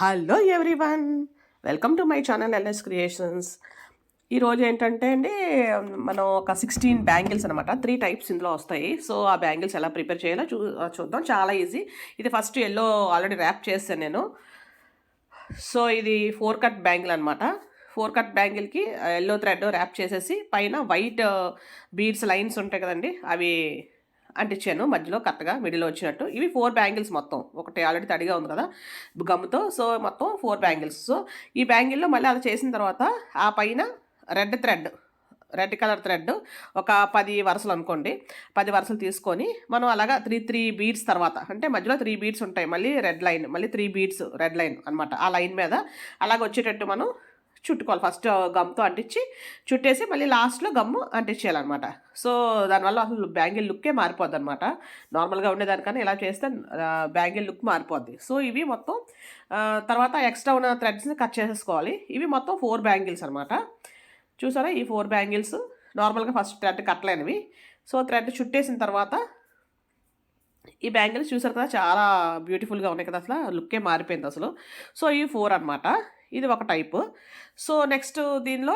Hello everyone, welcome to my channel LS creations. ఈరోజు ఏంటంటే అండి, మనం ఒక 16 బ్యాంగిల్స్ అనమాట. 3 టైప్స్ ఇందులో వస్తాయి. సో ఆ బ్యాంగిల్స్ ఎలా ప్రిపేర్ చేయాలో చూద్దాం. చాలా ఈజీ. ఇది ఫస్ట్ ఎల్లో ఆల్రెడీ ర్యాప్ చేశాను నేను. సో ఇది 4 కట్ బ్యాంగిల్ అనమాట. 4 కట్ బ్యాంగిల్కి ఎల్లో థ్రెడ్ ర్యాప్ చేసేసి పైన వైట్ బీడ్స్ లైన్స్ ఉంటాయి కదండి, అవి అంటించాను మధ్యలో కరెక్ట్గా మిడిల్ వచ్చినట్టు. ఇవి 4 బ్యాంగిల్స్ మొత్తం. ఒకటి ఆల్రెడీ తడిగా ఉంది కదా గమ్ముతో, సో మొత్తం 4 బ్యాంగిల్స్. సో ఈ బ్యాంగిల్లో మళ్ళీ అలా చేసిన తర్వాత ఆ పైన రెడ్ కలర్ థ్రెడ్ ఒక 10 వరుసలు అనుకోండి. 10 వరుసలు తీసుకొని మనం అలాగా 3 బీడ్స్ తర్వాత, అంటే మధ్యలో 3 బీడ్స్ ఉంటాయి, మళ్ళీ రెడ్ లైన్, మళ్ళీ 3 బీడ్స్ రెడ్ లైన్ అనమాట. ఆ లైన్ మీద అలాగ వచ్చేటట్టు మనం చుట్టుకోవాలి. ఫస్ట్ గమ్తో అంటించి చుట్టేసి మళ్ళీ లాస్ట్లో గమ్ము అంటించేయాలన్నమాట. సో దానివల్ల అసలు బ్యాంగిల్ లుక్కే మారిపోద్ది అనమాట. నార్మల్గా ఉండేదానికన్నా ఇలా చేస్తే బ్యాంగిల్ లుక్ మారిపోద్ది. సో ఇవి మొత్తం తర్వాత ఎక్స్ట్రా ఉన్న థ్రెడ్స్ని కట్ చేసేసుకోవాలి. ఇవి మొత్తం 4 బ్యాంగిల్స్ అనమాట. చూసారా, ఈ 4 బ్యాంగిల్స్ నార్మల్గా ఫస్ట్ థ్రెడ్ కట్టలేనివి. సో థ్రెడ్ చుట్టేసిన తర్వాత ఈ బ్యాంగిల్స్ చూసారు కదా, చాలా బ్యూటిఫుల్గా ఉన్నాయి కదా, అసలు లుక్కే మారిపోయింది అసలు. సో ఈ 4 అనమాట. ఇది ఒక టైపు. సో నెక్స్ట్ దీనిలో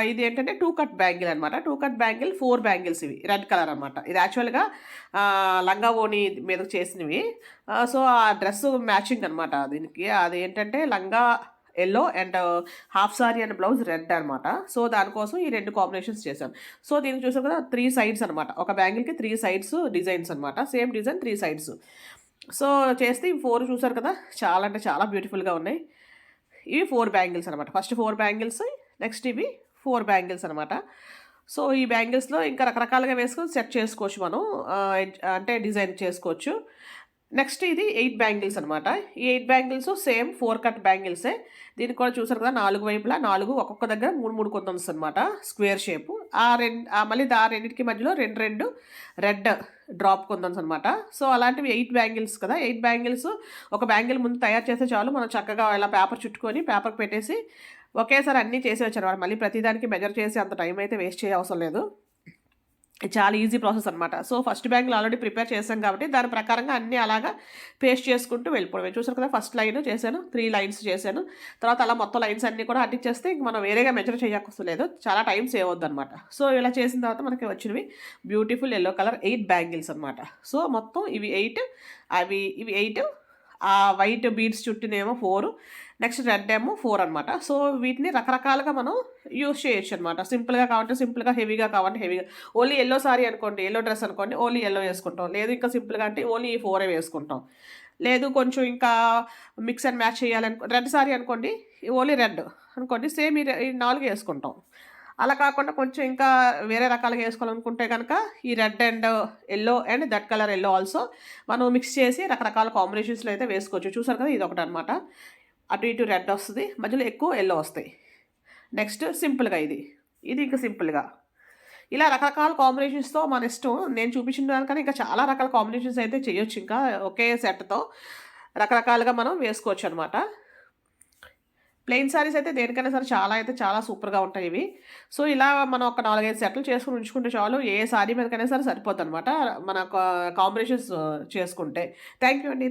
ఇది ఏంటంటే 2 కట్ బ్యాంగిల్ అనమాట. 2 కట్ బ్యాంగిల్ 4 బ్యాంగిల్స్, ఇవి రెడ్ కలర్ అనమాట. ఇది యాక్చువల్గా లంగా ఓణి మీద చేసినవి. సో ఆ డ్రెస్ మ్యాచింగ్ అనమాట దీనికి. అది ఏంటంటే లంగా yellow and half sorry and blouse red అనమాట. సో దానికోసం ఈ 2 కాంబినేషన్స్ చేశాను. సో దీనికి చూసారు కదా, 3 సైడ్స్ అనమాట. ఒక బ్యాంగిల్కి 3 సైడ్స్ డిజైన్స్ అనమాట. Same design 3 sides. సో చేస్తే ఈ 4 చూసారు కదా, చాలా అంటే చాలా బ్యూటిఫుల్గా ఉన్నాయి. ఇవి 4 బ్యాంగిల్స్ అనమాట. ఫస్ట్ 4 బ్యాంగిల్స్, నెక్స్ట్ ఇవి 4 బ్యాంగిల్స్ అనమాట. సో ఈ బ్యాంగిల్స్లో ఇంకా రకరకాలుగా వేసుకొని సెట్ చేసుకోవచ్చు మనం, అంటే డిజైన్ చేసుకోవచ్చు. నెక్స్ట్ ఇది 8 బ్యాంగిల్స్ అనమాట. ఈ 8 బ్యాంగిల్స్ సేమ్ 4 కట్ బ్యాంగిల్సే. దీనికి కూడా చూసారు కదా, 4 వైపులా 4, ఒక్కొక్క దగ్గర 3 కుందన్స్ అనమాట, స్క్వేర్ షేపు. మళ్ళీ ఆ రెండింటికి మధ్యలో 2 రెడ్ డ్రాప్ కుందన్స్ అనమాట. సో అలాంటివి 8 బ్యాంగిల్స్ కదా. 8 బ్యాంగిల్స్ ఒక బ్యాంగిల్ ముందు తయారు చేస్తే చాలు, మనం చక్కగా ఇలా పేపర్ చుట్టుకొని పేపర్కి పెట్టేసి ఒకేసారి అన్నీ చేసి వచ్చారు. మళ్ళీ ప్రతిదానికి మెజర్ చేసి అంత టైం అయితే వేస్ట్ చేయ అవసరం లేదు. చాలా ఈజీ ప్రాసెస్ అనమాట. So first bangle already prepare చేశాం కాబట్టి దాని ప్రకారంగా అన్నీ అలాగా పేస్ట్ చేసుకుంటూ వెళ్ళిపోవడమే. చూసారు కదా, ఫస్ట్ లైన్ చేశాను, 3 లైన్స్ చేశాను. తర్వాత అలా మొత్తం లైన్స్ అన్నీ కూడా అంటించేస్తే ఇంక మనం వేరేగా మెజర్ చేయక్కర్లేదు, లేదు, చాలా టైం సేవ్ అవుద్ది అనమాట. సో ఇలా చేసిన తర్వాత మనకి వచ్చినవి బ్యూటిఫుల్ ఎల్లో కలర్ 8 బ్యాంగిల్స్ అనమాట. సో మొత్తం ఇవి 8, ఇవి 8, ఆ వైట్ బీడ్స్ చుట్టినేమో 4, నెక్స్ట్ రెడ్ ఏమో 4 అనమాట. సో వీటిని రకరకాలుగా మనం యూజ్ చేయొచ్చు అనమాట. సింపుల్గా కావాలంటే సింపుల్గా, హెవీగా కావాలంటే హెవీగా. ఓన్లీ ఎల్లో సారీ అనుకోండి, ఎల్లో డ్రెస్ అనుకోండి, ఓన్లీ ఎల్లో వేసుకుంటాం. లేదు ఇంకా సింపుల్గా అంటే ఓన్లీ ఈ 4 వేసుకుంటాం. లేదు కొంచెం ఇంకా మిక్స్ అండ్ మ్యాచ్ చేయాలనుకో, రెడ్ సారీ అనుకోండి, ఓన్లీ రెడ్ అనుకోండి, సేమ్ ఈ 4 వేసుకుంటాం. అలా కాకుండా కొంచెం ఇంకా వేరే రకాలుగా వేసుకోవాలనుకుంటే కనుక ఈ red and yellow and that colour yellow also మనం మిక్స్ చేసి రకరకాల కాంబినేషన్స్లో అయితే వేసుకోవచ్చు. చూసారు కదా, ఇది ఒకటి అనమాట. అటు ఇటు రెడ్ వస్తుంది, మధ్యలో ఎక్కువ ఎల్లో వస్తాయి. నెక్స్ట్ సింపుల్గా ఇది ఇంకా సింపుల్గా ఇలా రకరకాల కాంబినేషన్స్తో మన ఇష్టం. నేను చూపించిన దానికన్నా ఇంకా చాలా రకాల కాంబినేషన్స్ అయితే చేయొచ్చు. ఇంకా ఒకే సెట్తో రకరకాలుగా మనం వేసుకోవచ్చు అనమాట. ప్లెయిన్ శారీస్ అయితే దేనికైనా సరే చాలా సూపర్గా ఉంటాయి ఇవి. సో ఇలా మనం ఒక 4-5 సెట్లు చేసుకుని ఉంచుకుంటే చాలు, ఏ శారీ మీదకైనా సరే సరిపోద్ది అనమాట మన కాంబినేషన్స్ చేసుకుంటే. థ్యాంక్ యూ అండి.